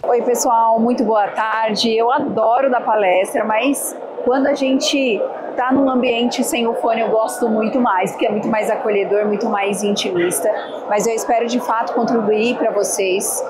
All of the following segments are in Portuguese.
Oi pessoal, muito boa tarde. Eu adoro dar palestra, mas quando a gente está num ambiente sem o fone eu gosto muito mais, porque é muito mais acolhedor, muito mais intimista. Mas eu espero de fato contribuir para vocês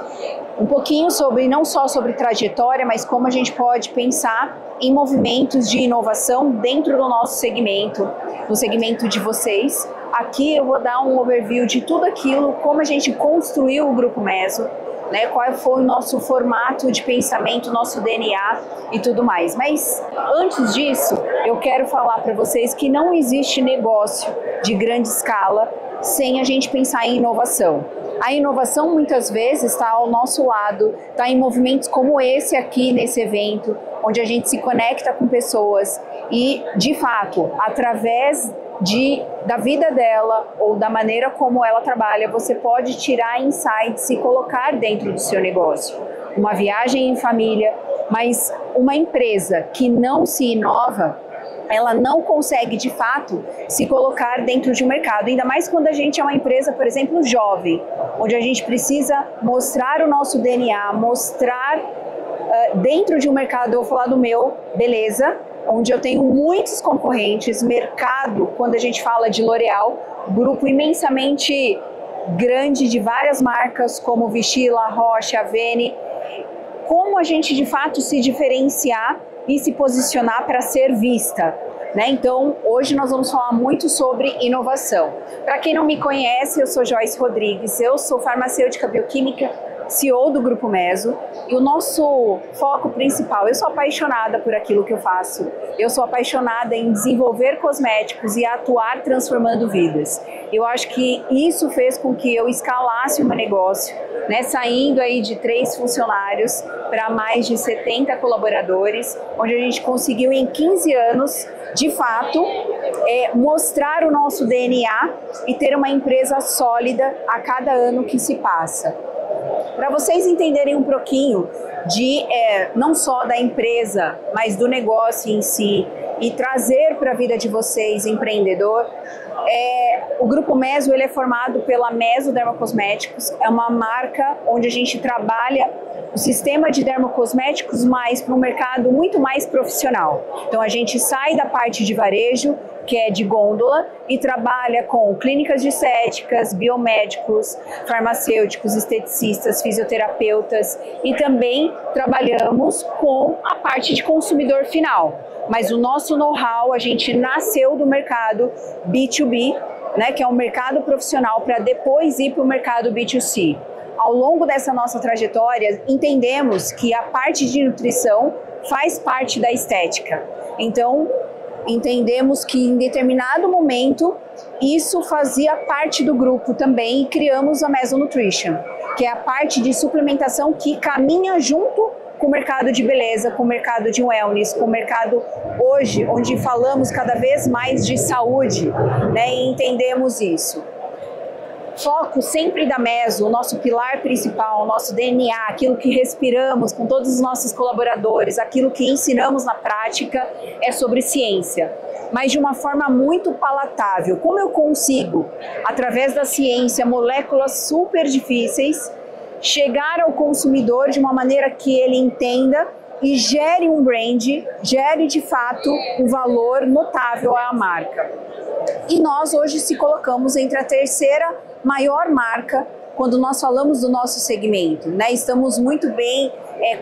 um pouquinho sobre, não só sobre trajetória, mas como a gente pode pensar em movimentos de inovação dentro do nosso segmento, no segmento de vocês. Aqui eu vou dar um overview de tudo aquilo, como a gente construiu o Grupo Meso, né, qual foi o nosso formato de pensamento, nosso DNA e tudo mais. Mas antes disso, eu quero falar para vocês que não existe negócio de grande escala sem a gente pensar em inovação. A inovação muitas vezes está ao nosso lado, está em movimentos como esse aqui nesse evento, onde a gente se conecta com pessoas e, de fato, através da vida dela ou da maneira como ela trabalha, você pode tirar insights e colocar dentro do seu negócio. Uma viagem em família, mas uma empresa que não se inova, ela não consegue de fato se colocar dentro de um mercado, ainda mais quando a gente é uma empresa, por exemplo, jovem, onde a gente precisa mostrar o nosso DNA, mostrar dentro de um mercado. Eu vou falar do meu, beleza, onde eu tenho muitos concorrentes, mercado, quando a gente fala de L'Oréal, grupo imensamente grande de várias marcas como Vichy, La Roche, Avene. Como a gente de fato se diferenciar e se posicionar para ser vista, né? Então, hoje nós vamos falar muito sobre inovação. Para quem não me conhece, eu sou Joyce Rodrigues, eu sou farmacêutica bioquímica, CEO do Grupo Meso, e o nosso foco principal, eu sou apaixonada por aquilo que eu faço, eu sou apaixonada em desenvolver cosméticos e atuar transformando vidas. Eu acho que isso fez com que eu escalasse o meu negócio, né, saindo aí de 3 funcionários para mais de 70 colaboradores, onde a gente conseguiu em 15 anos, de fato, mostrar o nosso DNA e ter uma empresa sólida a cada ano que se passa. Para vocês entenderem um pouquinho não só da empresa, mas do negócio em si, e trazer para a vida de vocês, empreendedor, o Grupo Meso ele é formado pela Meso Dermocosméticos, é uma marca onde a gente trabalha o sistema de dermocosméticos mais para um mercado muito mais profissional. Então a gente sai da parte de varejo, que é de gôndola, e trabalha com clínicas de estéticas, biomédicos, farmacêuticos, esteticistas, fisioterapeutas, e também trabalhamos com a parte de consumidor final. Mas o nosso know-how, a gente nasceu do mercado B2B, né, que é um mercado profissional, para depois ir para o mercado B2C. Ao longo dessa nossa trajetória, entendemos que a parte de nutrição faz parte da estética. Então, entendemos que em determinado momento isso fazia parte do grupo também e criamos a Meso Nutrition, que é a parte de suplementação que caminha junto com o mercado de beleza, com o mercado de wellness, com o mercado hoje, onde falamos cada vez mais de saúde, né, e entendemos isso. Foco sempre da Meso, o nosso pilar principal, o nosso DNA, aquilo que respiramos com todos os nossos colaboradores, aquilo que ensinamos na prática é sobre ciência, mas de uma forma muito palatável. Como eu consigo, através da ciência, moléculas super difíceis, chegar ao consumidor de uma maneira que ele entenda e gere um brand, gere de fato um valor notável à marca. E nós hoje se colocamos entre a terceira maior marca quando nós falamos do nosso segmento, né? Estamos muito bem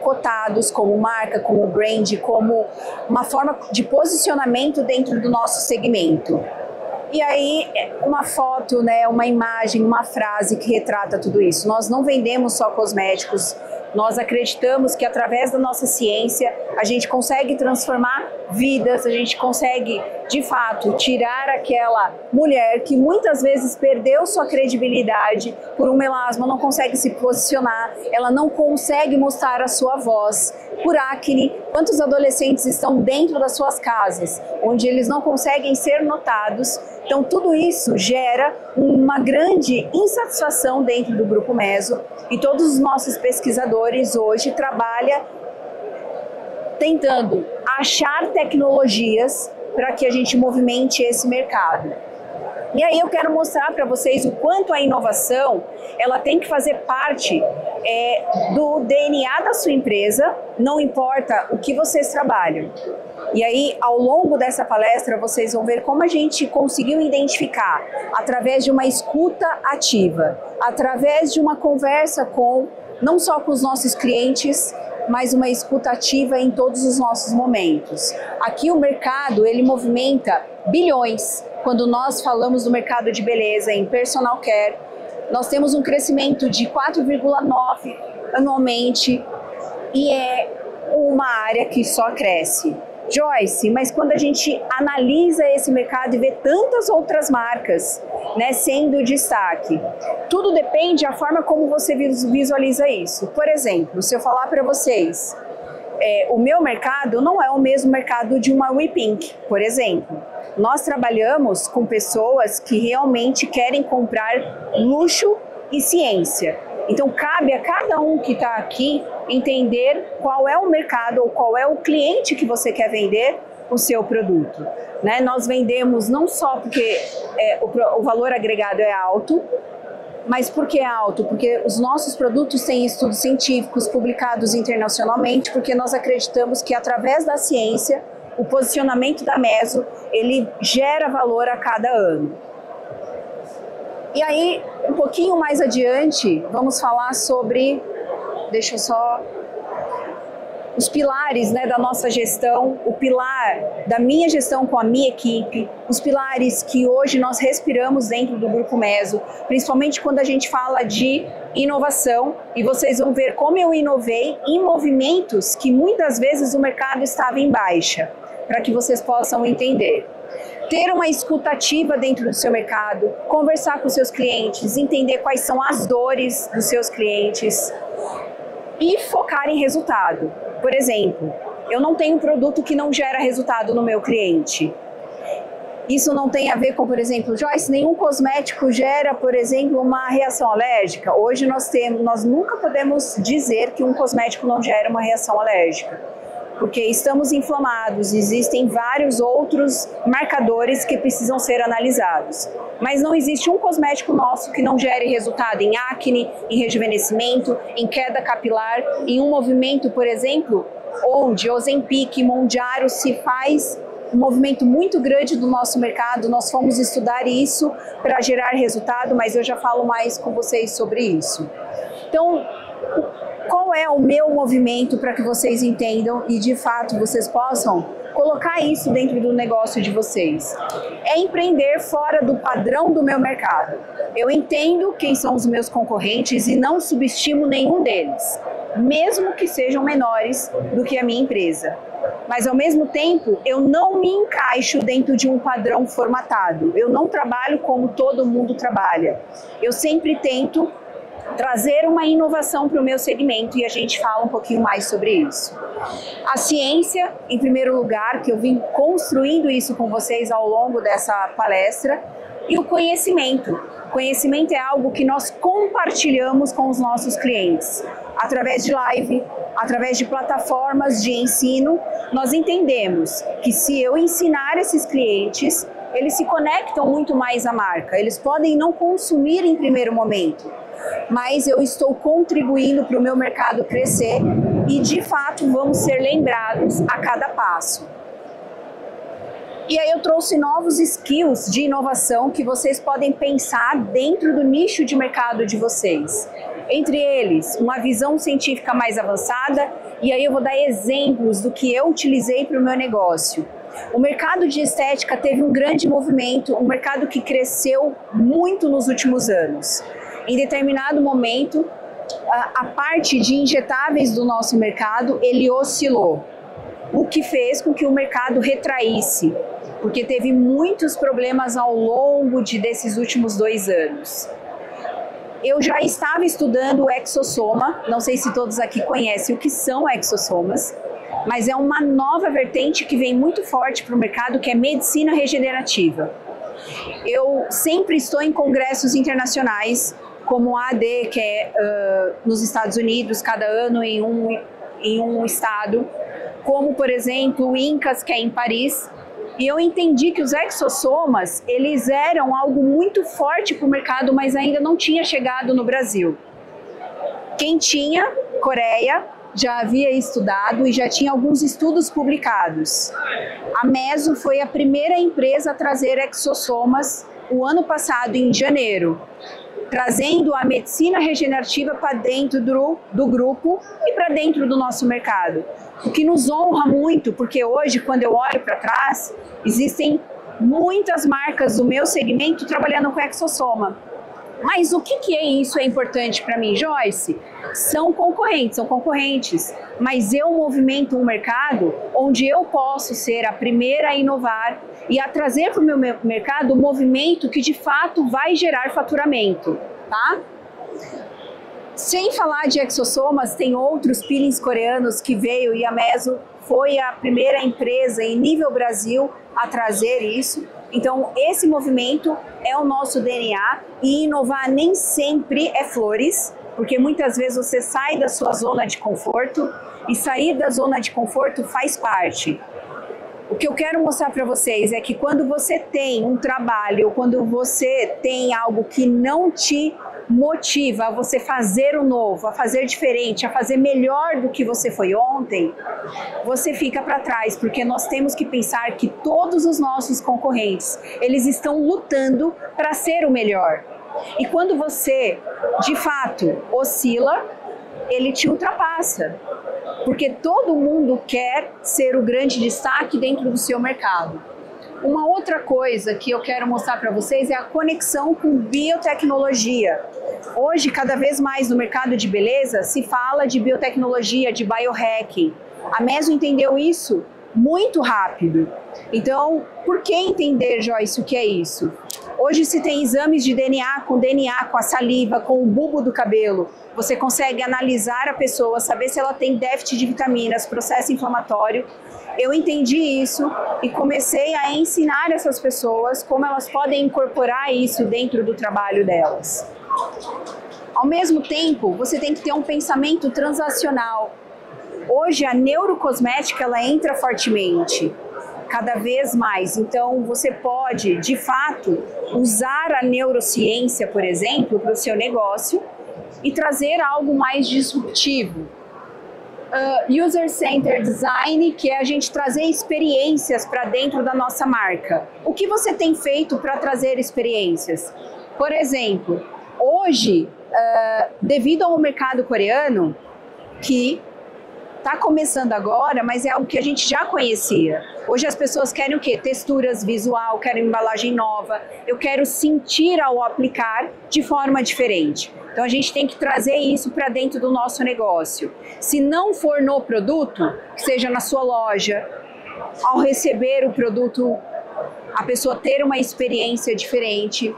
cotados como marca, como brand, como uma forma de posicionamento dentro do nosso segmento. E aí, uma foto, né, uma imagem, uma frase que retrata tudo isso. Nós não vendemos só cosméticos, nós acreditamos que através da nossa ciência a gente consegue transformar vidas, a gente consegue, de fato, tirar aquela mulher que muitas vezes perdeu sua credibilidade por um melasma, não consegue se posicionar, ela não consegue mostrar a sua voz, por acne. Quantos adolescentes estão dentro das suas casas, onde eles não conseguem ser notados? Então, tudo isso gera uma grande insatisfação dentro do Grupo Meso, e todos os nossos pesquisadores hoje trabalham tentando achar tecnologias para que a gente movimente esse mercado. E aí eu quero mostrar para vocês o quanto a inovação ela tem que fazer parte do DNA da sua empresa, não importa o que vocês trabalham. E aí, ao longo dessa palestra, vocês vão ver como a gente conseguiu identificar, através de uma escuta ativa, através de uma conversa não só com os nossos clientes, mas uma escuta ativa em todos os nossos momentos. Aqui o mercado, ele movimenta bilhões. Quando nós falamos do mercado de beleza em personal care, nós temos um crescimento de 4,9% anualmente e é uma área que só cresce. Joyce, mas quando a gente analisa esse mercado e vê tantas outras marcas, né, sendo destaque, tudo depende da forma como você visualiza isso. Por exemplo, se eu falar para vocês, o meu mercado não é o mesmo mercado de uma WePink, por exemplo. Nós trabalhamos com pessoas que realmente querem comprar luxo e ciência. Então, cabe a cada um que está aqui entender qual é o mercado ou qual é o cliente que você quer vender o seu produto. Né? Nós vendemos não só porque o valor agregado é alto, mas por que é alto? Porque os nossos produtos têm estudos científicos publicados internacionalmente, porque nós acreditamos que através da ciência, o posicionamento da Meso, ele gera valor a cada ano. E aí, um pouquinho mais adiante, vamos falar sobre, os pilares, né, da nossa gestão, o pilar da minha gestão com a minha equipe, os pilares que hoje nós respiramos dentro do Grupo Meso, principalmente quando a gente fala de inovação, e vocês vão ver como eu inovei em movimentos que muitas vezes o mercado estava em baixa, para que vocês possam entender. Ter uma escuta ativa dentro do seu mercado, conversar com seus clientes, entender quais são as dores dos seus clientes e focar em resultado. Por exemplo, eu não tenho produto que não gera resultado no meu cliente. Isso não tem a ver com, por exemplo, Joyce, nenhum cosmético gera, por exemplo, uma reação alérgica. Hoje nós nunca podemos dizer que um cosmético não gera uma reação alérgica, porque estamos inflamados, existem vários outros marcadores que precisam ser analisados. Mas não existe um cosmético nosso que não gere resultado em acne, em rejuvenescimento, em queda capilar, em um movimento, por exemplo, onde Ozempic, Mounjaro se faz um movimento muito grande do nosso mercado. Nós fomos estudar isso para gerar resultado, mas eu já falo mais com vocês sobre isso. Então, qual é o meu movimento para que vocês entendam e de fato vocês possam colocar isso dentro do negócio de vocês? É empreender fora do padrão do meu mercado. Eu entendo quem são os meus concorrentes e não subestimo nenhum deles, mesmo que sejam menores do que a minha empresa. Mas ao mesmo tempo, eu não me encaixo dentro de um padrão formatado. Eu não trabalho como todo mundo trabalha. Eu sempre tento trazer uma inovação para o meu segmento e a gente fala um pouquinho mais sobre isso. A ciência, em primeiro lugar, que eu vim construindo isso com vocês ao longo dessa palestra, e o conhecimento. Conhecimento é algo que nós compartilhamos com os nossos clientes. Através de live, através de plataformas de ensino, nós entendemos que se eu ensinar esses clientes, eles se conectam muito mais à marca. Eles podem não consumir em primeiro momento, mas eu estou contribuindo para o meu mercado crescer e, de fato, vamos ser lembrados a cada passo. E aí eu trouxe novos skills de inovação que vocês podem pensar dentro do nicho de mercado de vocês. Entre eles, uma visão científica mais avançada, e aí eu vou dar exemplos do que eu utilizei para o meu negócio. O mercado de estética teve um grande movimento, um mercado que cresceu muito nos últimos anos. Em determinado momento, a parte de injetáveis do nosso mercado, ele oscilou, o que fez com que o mercado retraísse, porque teve muitos problemas ao longo desses últimos 2 anos. Eu já estava estudando o exossoma, não sei se todos aqui conhecem o que são exossomas, mas é uma nova vertente que vem muito forte para o mercado, que é medicina regenerativa. Eu sempre estou em congressos internacionais, como a AD, que é nos Estados Unidos, cada ano em um estado, como, por exemplo, o INCAS, que é em Paris, E eu entendi que os exossomas, eles eram algo muito forte para o mercado, mas ainda não tinha chegado no Brasil. Quem tinha, Coreia, já havia estudado e já tinha alguns estudos publicados. A Meso foi a primeira empresa a trazer exossomas o ano passado, em janeiro, trazendo a medicina regenerativa para dentro do grupo e para dentro do nosso mercado. O que nos honra muito, porque hoje, quando eu olho para trás, existem muitas marcas do meu segmento trabalhando com exossoma. Mas o que é isso é importante para mim, Joyce? São concorrentes, mas eu movimento um mercado onde eu posso ser a primeira a inovar e a trazer para o meu mercado um movimento que de fato vai gerar faturamento, tá? Sem falar de exossomas, tem outros peelings coreanos que veio e a Meso foi a primeira empresa em nível Brasil a trazer isso. Então, esse movimento é o nosso DNA e inovar nem sempre é flores, porque muitas vezes você sai da sua zona de conforto e sair da zona de conforto faz parte. O que eu quero mostrar para vocês é que quando você tem um trabalho, quando você tem algo que não te motiva a você fazer o novo, a fazer diferente, a fazer melhor do que você foi ontem, você fica para trás, porque nós temos que pensar que todos os nossos concorrentes, eles estão lutando para ser o melhor. E quando você, de fato, oscila, ele te ultrapassa, porque todo mundo quer ser o grande destaque dentro do seu mercado. Uma outra coisa que eu quero mostrar para vocês é a conexão com biotecnologia. Hoje, cada vez mais no mercado de beleza, se fala de biotecnologia, de biohacking. A Meso entendeu isso muito rápido. Então, por que entender, Joyce, o que é isso? Hoje se tem exames de DNA, com a saliva, com o bulbo do cabelo. Você consegue analisar a pessoa, saber se ela tem déficit de vitaminas, processo inflamatório. Eu entendi isso e comecei a ensinar essas pessoas como elas podem incorporar isso dentro do trabalho delas. Ao mesmo tempo, você tem que ter um pensamento transacional. Hoje a neurocosmética ela entra fortemente, cada vez mais. Então você pode, de fato, usar a neurociência, por exemplo, para o seu negócio e trazer algo mais disruptivo. User-Centered Design, que é a gente trazer experiências para dentro da nossa marca. O que você tem feito para trazer experiências? Por exemplo, hoje, devido ao mercado coreano, que está começando agora, mas é algo que a gente já conhecia. Hoje as pessoas querem o quê? Texturas visual, querem embalagem nova. Eu quero sentir ao aplicar de forma diferente. Então a gente tem que trazer isso para dentro do nosso negócio. Se não for no produto, que seja na sua loja, ao receber o produto, a pessoa ter uma experiência diferente.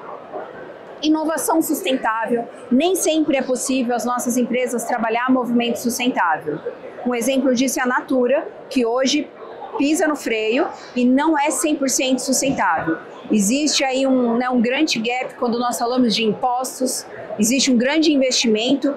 Inovação sustentável. Nem sempre é possível as nossas empresas trabalhar movimento sustentável. Um exemplo disso é a Natura, que hoje pisa no freio e não é 100% sustentável. Existe aí um grande gap quando nós falamos de impostos, existe um grande investimento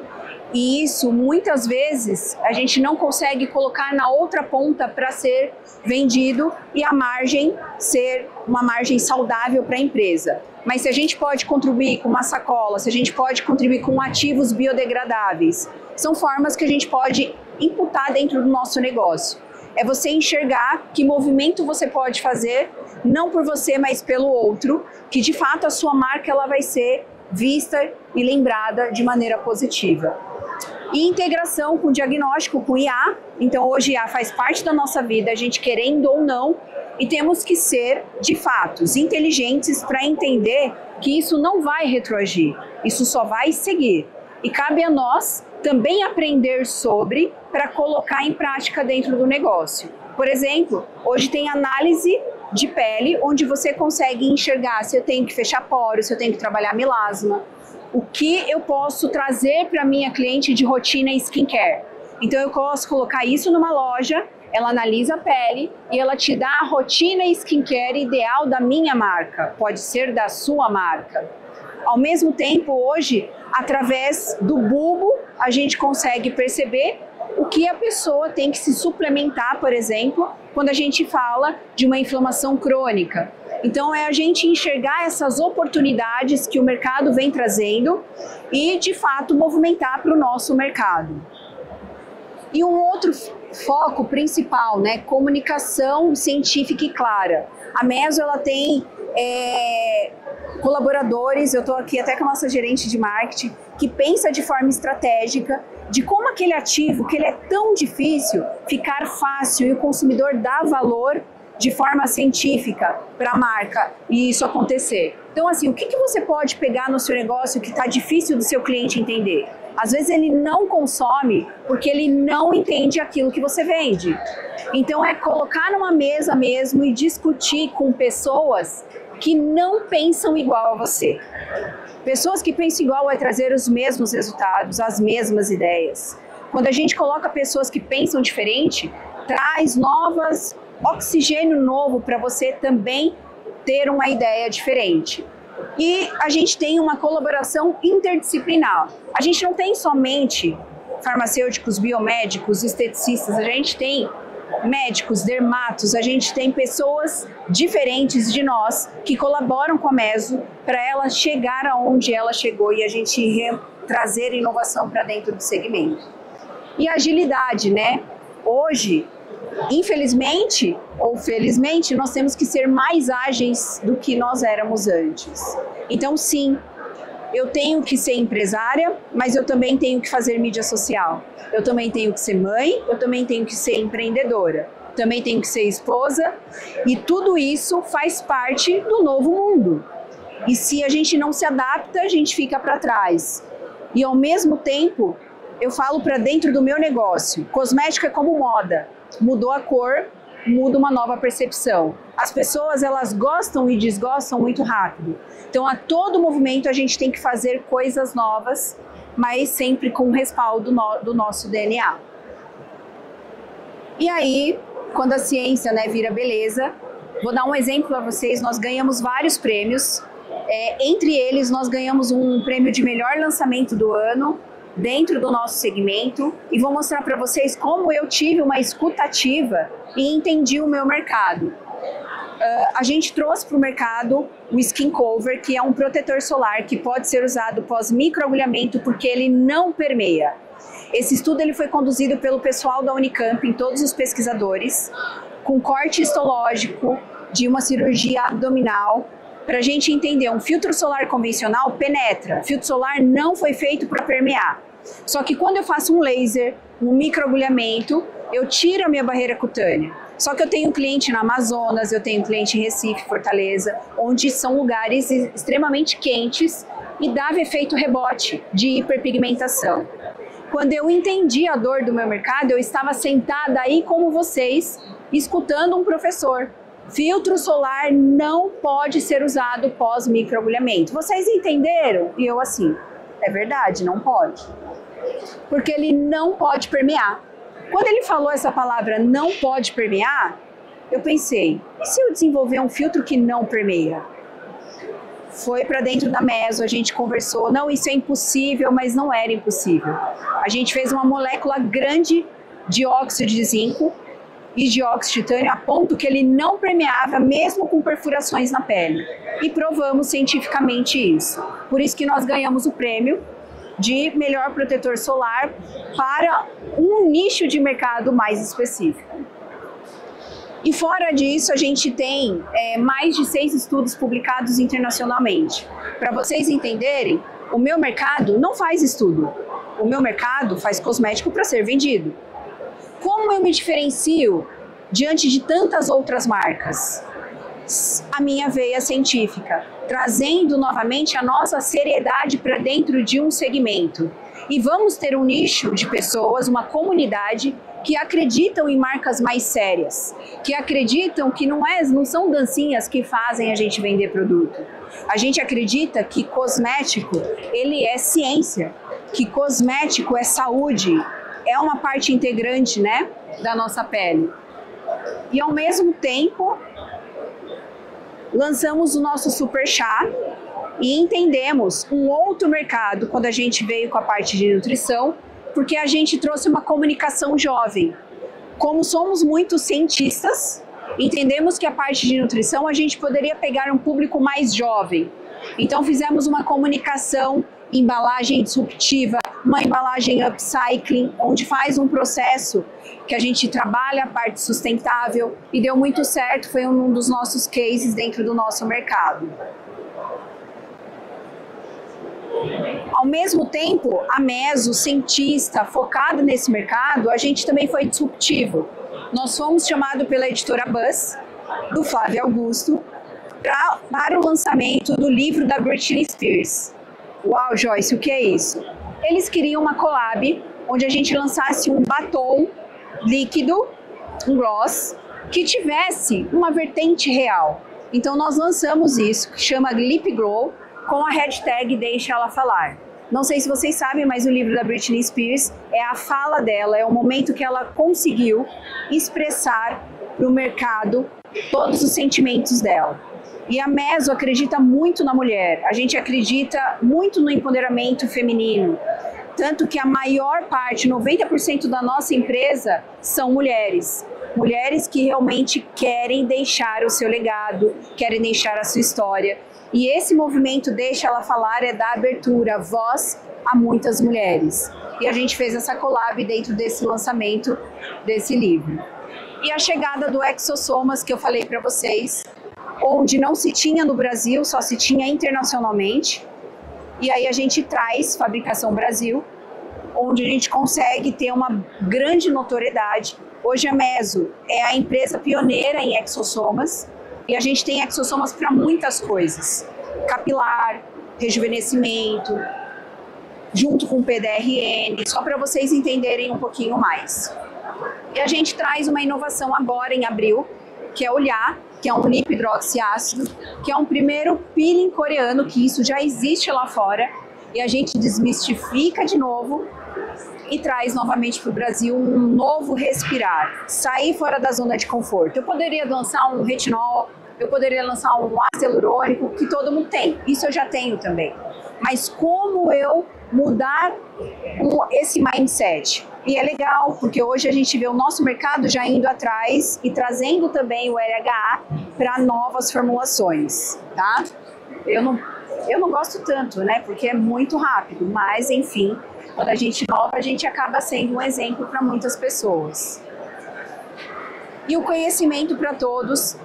e isso muitas vezes a gente não consegue colocar na outra ponta para ser vendido e a margem ser uma margem saudável para a empresa. Mas se a gente pode contribuir com uma sacola, se a gente pode contribuir com ativos biodegradáveis, são formas que a gente pode imputar dentro do nosso negócio. É você enxergar que movimento você pode fazer, não por você, mas pelo outro, que de fato a sua marca ela vai ser vista e lembrada de maneira positiva. E integração com diagnóstico, com IA. Então hoje IA faz parte da nossa vida, a gente querendo ou não, e temos que ser, de fato, inteligentes para entender que isso não vai retroagir, isso só vai seguir. E cabe a nós também aprender sobre para colocar em prática dentro do negócio. Por exemplo, hoje tem análise de pele, onde você consegue enxergar se eu tenho que fechar poros, se eu tenho que trabalhar melasma, o que eu posso trazer para minha cliente de rotina skincare. Então eu posso colocar isso numa loja, ela analisa a pele e ela te dá a rotina skincare ideal da minha marca, pode ser da sua marca. Ao mesmo tempo, hoje, através do bulbo, a gente consegue perceber o que a pessoa tem que se suplementar, por exemplo, quando a gente fala de uma inflamação crônica. Então é a gente enxergar essas oportunidades que o mercado vem trazendo e, de fato, movimentar para o nosso mercado. E um outro foco principal, né, comunicação científica e clara. A Meso, ela tem colaboradores, eu estou aqui até com a nossa gerente de marketing, que pensa de forma estratégica de como aquele ativo, que ele é tão difícil, ficar fácil e o consumidor dá valor de forma científica para a marca e isso acontecer. Então, assim, o que você pode pegar no seu negócio que está difícil do seu cliente entender? Às vezes ele não consome porque ele não entende aquilo que você vende. Então é colocar numa mesa mesmo e discutir com pessoas que não pensam igual a você. Pessoas que pensam igual vai trazer os mesmos resultados, as mesmas ideias. Quando a gente coloca pessoas que pensam diferente, traz oxigênio novo para você também ter uma ideia diferente. E a gente tem uma colaboração interdisciplinar. A gente não tem somente farmacêuticos, biomédicos, esteticistas, a gente tem médicos, dermatos, a gente tem pessoas diferentes de nós que colaboram com a Meso para ela chegar aonde ela chegou e a gente trazer inovação para dentro do segmento. E agilidade, né? Hoje, infelizmente ou felizmente, nós temos que ser mais ágeis do que nós éramos antes. Então, sim, eu tenho que ser empresária, mas eu também tenho que fazer mídia social. Eu também tenho que ser mãe, eu também tenho que ser empreendedora. Também tenho que ser esposa e tudo isso faz parte do novo mundo. E se a gente não se adapta, a gente fica para trás. E ao mesmo tempo, eu falo para dentro do meu negócio, cosmético é como moda. Mudou a cor, muda uma nova percepção. As pessoas, elas gostam e desgostam muito rápido. Então, a todo movimento, a gente tem que fazer coisas novas, mas sempre com o respaldo do nosso DNA. E aí, quando a ciência, né, vira beleza, vou dar um exemplo para vocês, nós ganhamos vários prêmios. Entre eles, nós ganhamos um prêmio de melhor lançamento do ano, dentro do nosso segmento, e vou mostrar para vocês como eu tive uma escuta ativa e entendi o meu mercado. A gente trouxe para o mercado o Skin Cover, que é um protetor solar que pode ser usado pós microagulhamento porque ele não permeia. Esse estudo ele foi conduzido pelo pessoal da Unicamp, em todos os pesquisadores, com corte histológico de uma cirurgia abdominal, para a gente entender, um filtro solar convencional penetra, filtro solar não foi feito para permear. Só que quando eu faço um laser, um microagulhamento, eu tiro a minha barreira cutânea. Só que eu tenho cliente na Amazonas, eu tenho cliente em Recife, Fortaleza, onde são lugares extremamente quentes e dava efeito rebote de hiperpigmentação. Quando eu entendi a dor do meu mercado, eu estava sentada aí como vocês, escutando um professor. Filtro solar não pode ser usado pós-microagulhamento. Vocês entenderam? E eu assim, é verdade, não pode. Porque ele não pode permear. Quando ele falou essa palavra não pode permear, eu pensei, e se eu desenvolver um filtro que não permeia? Foi para dentro da Meso, a gente conversou, não, isso é impossível, mas não era impossível. A gente fez uma molécula grande de óxido de zinco e de óxido de titânio a ponto que ele não permeava mesmo com perfurações na pele. E provamos cientificamente isso. Por isso que nós ganhamos o prêmio de melhor protetor solar para um nicho de mercado mais específico. E fora disso, a gente tem mais de 6 estudos publicados internacionalmente. Para vocês entenderem, o meu mercado não faz estudo. O meu mercado faz cosmético para ser vendido. Como eu me diferencio diante de tantas outras marcas? A minha veia científica, trazendo novamente a nossa seriedade para dentro de um segmento. E vamos ter um nicho de pessoas, uma comunidade que acreditam em marcas mais sérias, que acreditam que não são dancinhas que fazem a gente vender produto. A gente acredita que cosmético, ele é ciência, que cosmético é saúde, é uma parte integrante, né, da nossa pele. E ao mesmo tempo, lançamos o nosso Super Chá e entendemos um outro mercado quando a gente veio com a parte de nutrição, porque a gente trouxe uma comunicação jovem. Como somos muitos cientistas, entendemos que a parte de nutrição a gente poderia pegar um público mais jovem. Então fizemos uma comunicação, embalagem disruptiva, uma embalagem upcycling, onde faz um processo que a gente trabalha a parte sustentável e deu muito certo, foi um dos nossos cases dentro do nosso mercado. Ao mesmo tempo, a Meso, cientista, focada nesse mercado, a gente também foi disruptivo. Nós fomos chamados pela editora Buzz, do Flávio Augusto, para o lançamento do livro da Britney Spears. Uau, Joyce, o que é isso? Eles queriam uma collab onde a gente lançasse um batom líquido, um gloss, que tivesse uma vertente real. Então nós lançamos isso, que chama Lip Glow, com a hashtag Deixa Ela Falar. Não sei se vocês sabem, mas o livro da Britney Spears é a fala dela, é o momento que ela conseguiu expressar para o mercado todos os sentimentos dela. E a Meso acredita muito na mulher, a gente acredita muito no empoderamento feminino, tanto que a maior parte, 90% da nossa empresa são mulheres. Mulheres que realmente querem deixar o seu legado, querem deixar a sua história. E esse movimento Deixa Ela Falar é dar abertura, voz a muitas mulheres. E a gente fez essa collab dentro desse lançamento desse livro. E a chegada do Exossomas, que eu falei para vocês, onde não se tinha no Brasil, só se tinha internacionalmente. E aí a gente traz Fabricação Brasil, onde a gente consegue ter uma grande notoriedade. Hoje a Meso é a empresa pioneira em exossomas e a gente tem exossomas para muitas coisas. Capilar, rejuvenescimento, junto com o PDRN, só para vocês entenderem um pouquinho mais. E a gente traz uma inovação agora em abril, que é o LHA, que é um lip hidroxiácido, que é um primeiro peeling coreano, que isso já existe lá fora, e a gente desmistifica de novo e traz novamente para o Brasil um novo respirar, sair fora da zona de conforto. Eu poderia lançar um retinol, eu poderia lançar um ácido hialurônico, que todo mundo tem, isso eu já tenho também. Mas como eu mudar esse mindset? E é legal, porque hoje a gente vê o nosso mercado já indo atrás e trazendo também o LHA para novas formulações, tá? Eu não gosto tanto, né? Porque é muito rápido, mas enfim, quando a gente inova, a gente acaba sendo um exemplo para muitas pessoas. E o conhecimento para todos,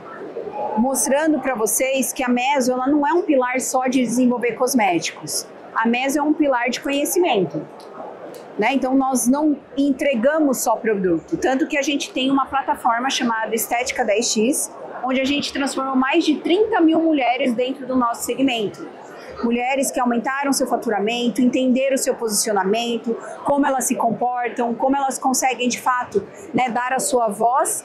mostrando para vocês que a Meso ela não é um pilar só de desenvolver cosméticos. A Meso é um pilar de conhecimento. Né? Então nós não entregamos só produto, tanto que a gente tem uma plataforma chamada Estética 10X, onde a gente transformou mais de 30 mil mulheres dentro do nosso segmento. Mulheres que aumentaram seu faturamento, entenderam o seu posicionamento, como elas se comportam, como elas conseguem de fato, né, dar a sua voz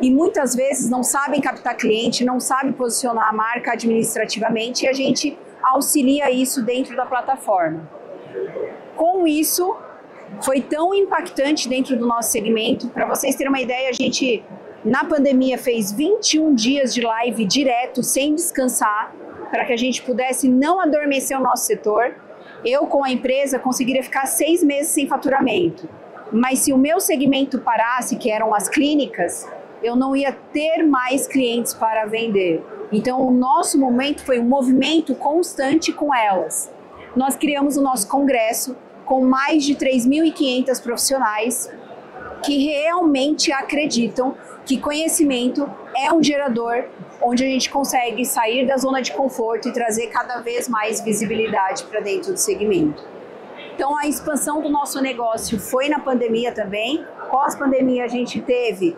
e muitas vezes não sabem captar cliente, não sabem posicionar a marca administrativamente e a gente auxilia isso dentro da plataforma. Com isso, foi tão impactante dentro do nosso segmento. Para vocês terem uma ideia, a gente, na pandemia, fez 21 dias de live direto, sem descansar, para que a gente pudesse não adormecer o nosso setor. Eu, com a empresa, conseguiria ficar 6 meses sem faturamento. Mas se o meu segmento parasse, que eram as clínicas, eu não ia ter mais clientes para vender. Então, o nosso momento foi um movimento constante com elas. Nós criamos o nosso congresso, com mais de 3.500 profissionais que realmente acreditam que conhecimento é um gerador onde a gente consegue sair da zona de conforto e trazer cada vez mais visibilidade para dentro do segmento. Então a expansão do nosso negócio foi na pandemia também. Pós-pandemia a gente teve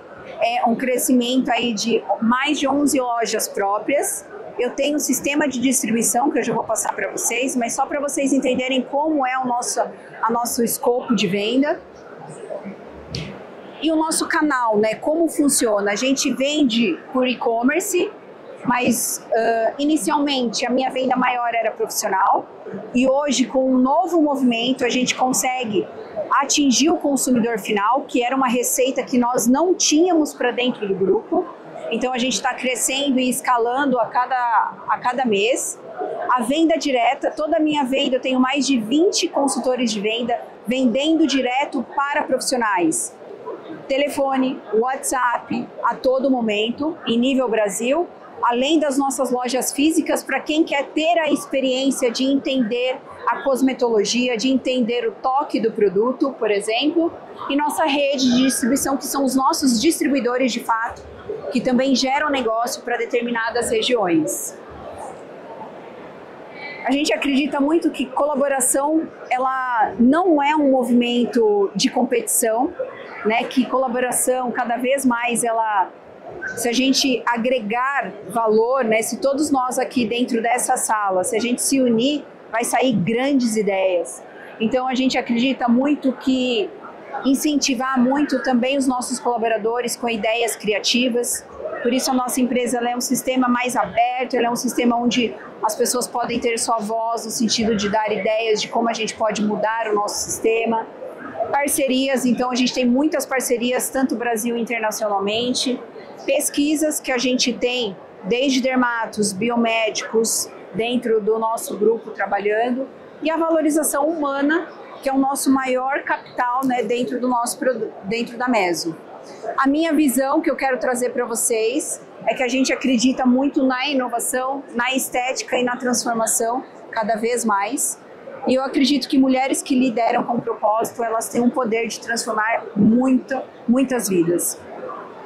um crescimento aí de mais de 11 lojas próprias. Eu tenho um sistema de distribuição que eu já vou passar para vocês, mas só para vocês entenderem como é o nosso escopo de venda. E o nosso canal, né? Como funciona? A gente vende por e-commerce, mas inicialmente a minha venda maior era profissional e hoje com um novo movimento a gente consegue atingir o consumidor final, que era uma receita que nós não tínhamos para dentro do grupo. Então a gente está crescendo e escalando a cada mês. A venda direta, toda a minha venda, eu tenho mais de 20 consultores de venda vendendo direto para profissionais. Telefone, WhatsApp, a todo momento, em nível Brasil, além das nossas lojas físicas, para quem quer ter a experiência de entender a cosmetologia, de entender o toque do produto, por exemplo, e nossa rede de distribuição, que são os nossos distribuidores de fato, que também geram negócio para determinadas regiões. A gente acredita muito que colaboração, ela não é um movimento de competição, né? Que colaboração, cada vez mais, se a gente agregar valor, né? Se todos nós aqui dentro dessa sala, se a gente se unir, vai sair grandes ideias. Então a gente acredita muito que incentivar muito também os nossos colaboradores com ideias criativas. Por isso a nossa empresa ela é um sistema mais aberto, ela é um sistema onde as pessoas podem ter sua voz no sentido de dar ideias de como a gente pode mudar o nosso sistema. Parcerias, então a gente tem muitas parcerias, tanto Brasil e internacionalmente. Pesquisas que a gente tem, desde dermatos, biomédicos, dentro do nosso grupo trabalhando. E a valorização humana, que é o nosso maior capital, né, dentro da Meso. A minha visão que eu quero trazer para vocês é que a gente acredita muito na inovação, na estética e na transformação cada vez mais. E eu acredito que mulheres que lideram com propósito, elas têm um poder de transformar muitas vidas.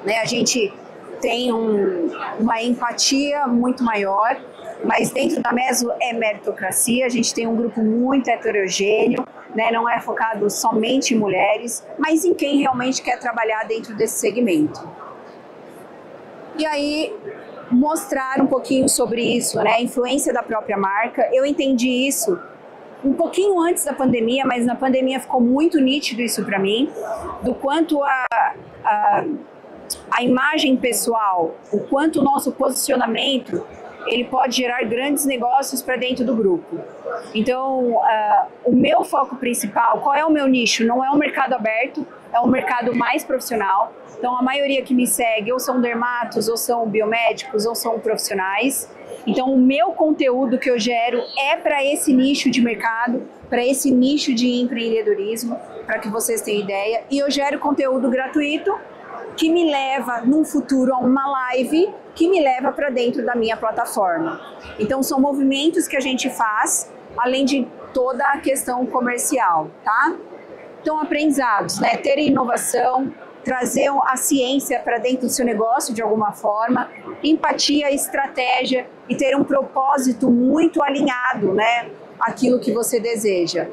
Né? A gente tem uma empatia muito maior, mas dentro da Meso é meritocracia, a gente tem um grupo muito heterogêneo, né? Não é focado somente em mulheres, mas em quem realmente quer trabalhar dentro desse segmento. E aí, mostrar um pouquinho sobre isso, né? A influência da própria marca. Eu entendi isso um pouquinho antes da pandemia, mas na pandemia ficou muito nítido isso para mim, do quanto a imagem pessoal, o quanto o nosso posicionamento, ele pode gerar grandes negócios para dentro do grupo. Então, o meu foco principal, qual é o meu nicho? Não é um mercado aberto, é um mercado mais profissional. Então, a maioria que me segue ou são dermatos, ou são biomédicos, ou são profissionais. Então, o meu conteúdo que eu gero é para esse nicho de mercado, para esse nicho de empreendedorismo, para que vocês tenham ideia. E eu gero conteúdo gratuito que me leva, num futuro, a uma live que me leva para dentro da minha plataforma. Então, são movimentos que a gente faz, além de toda a questão comercial, tá? Então, aprendizados, né? Ter inovação, trazer a ciência para dentro do seu negócio de alguma forma, empatia, estratégia e ter um propósito muito alinhado, né? Aquilo que você deseja.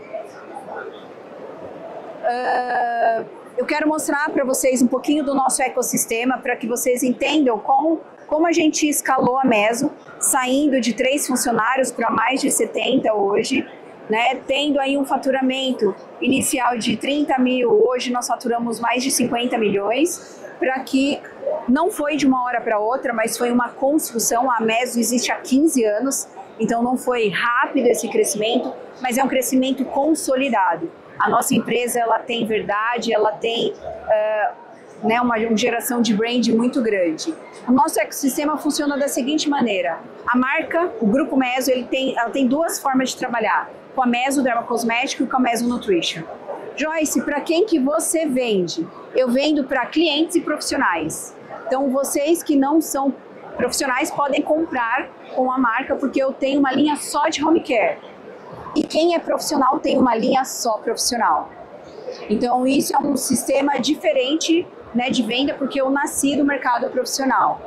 Eu quero mostrar para vocês um pouquinho do nosso ecossistema para que vocês entendam como a gente escalou a Meso, saindo de 3 funcionários para mais de 70 hoje, né? Tendo aí um faturamento inicial de 30 mil, hoje nós faturamos mais de 50 milhões, para que não foi de uma hora para outra, mas foi uma construção. A Meso existe há 15 anos, então não foi rápido esse crescimento, mas é um crescimento consolidado. A nossa empresa ela tem verdade, ela tem né, uma geração de brand muito grande. O nosso ecossistema funciona da seguinte maneira: a marca, o Grupo Meso, ela tem 2 formas de trabalhar, com a Meso Dermocosmético e com a Meso Nutrition. Joyce, para quem que você vende? Eu vendo para clientes e profissionais. Então, vocês que não são profissionais podem comprar com a marca, porque eu tenho uma linha só de home care. E quem é profissional tem uma linha só profissional. Então, isso é um sistema diferente, né, de venda, porque eu nasci do mercado profissional.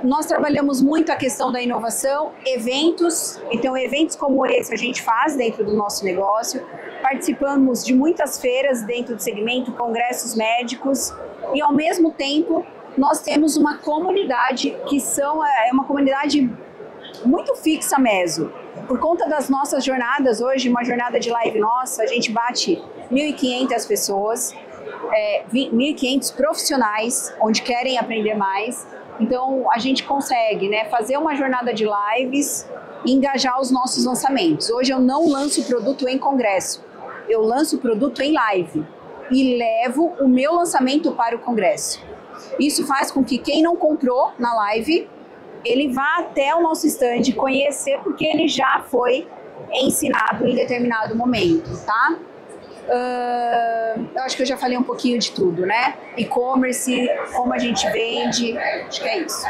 Nós trabalhamos muito a questão da inovação, eventos. Então, eventos como esse a gente faz dentro do nosso negócio. Participamos de muitas feiras dentro do segmento, congressos médicos. E, ao mesmo tempo, nós temos uma comunidade que é uma comunidade muito fixa Meso. Por conta das nossas jornadas, hoje, uma jornada de live nossa, a gente bate 1.500 pessoas, 1.500 profissionais, onde querem aprender mais. Então, a gente consegue, né, fazer uma jornada de lives e engajar os nossos lançamentos. Hoje eu não lanço produto em congresso, eu lanço produto em live e levo o meu lançamento para o congresso. Isso faz com que quem não comprou na live, ele vá até o nosso stand conhecer, porque ele já foi ensinado em determinado momento, tá? Eu acho que eu já falei um pouquinho de tudo, né? E-commerce, como a gente vende, acho que é isso.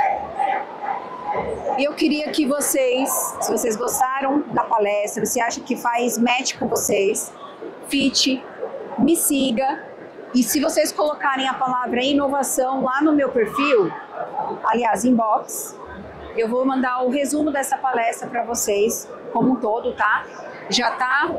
E eu queria que vocês, se vocês gostaram da palestra, se acham que faz match com vocês, fit, me siga. E se vocês colocarem a palavra inovação lá no meu perfil, aliás, inbox, eu vou mandar o resumo dessa palestra para vocês, como um todo, tá? Já tá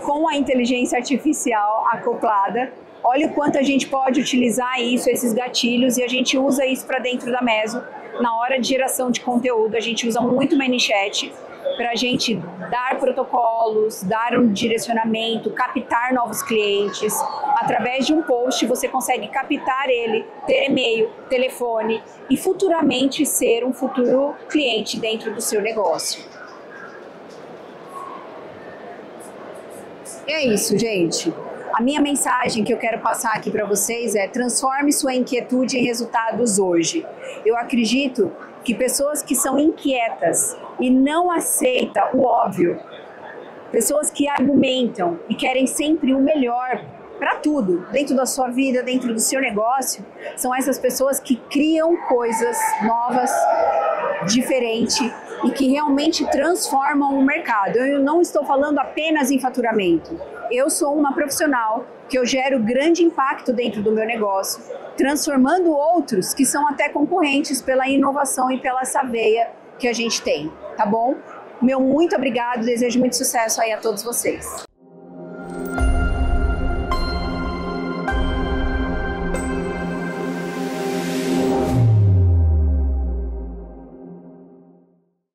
com a inteligência artificial acoplada. Olha o quanto a gente pode utilizar isso, esses gatilhos, e a gente usa isso para dentro da Meso. Na hora de geração de conteúdo, a gente usa muito o ManyChat para a gente dar protocolos, dar um direcionamento, captar novos clientes. Através de um post, você consegue captar ele, ter e-mail, telefone e futuramente ser um futuro cliente dentro do seu negócio. É isso, gente. A minha mensagem que eu quero passar aqui para vocês é: transforme sua inquietude em resultados hoje. Eu acredito que pessoas que são inquietas e não aceitam o óbvio, pessoas que argumentam e querem sempre o melhor para tudo, dentro da sua vida, dentro do seu negócio, são essas pessoas que criam coisas novas, diferentes e que realmente transformam o mercado. Eu não estou falando apenas em faturamento. Eu sou uma profissional que eu gero grande impacto dentro do meu negócio, transformando outros que são até concorrentes pela inovação e pela essa veia que a gente tem, tá bom? Meu muito obrigado, desejo muito sucesso aí a todos vocês.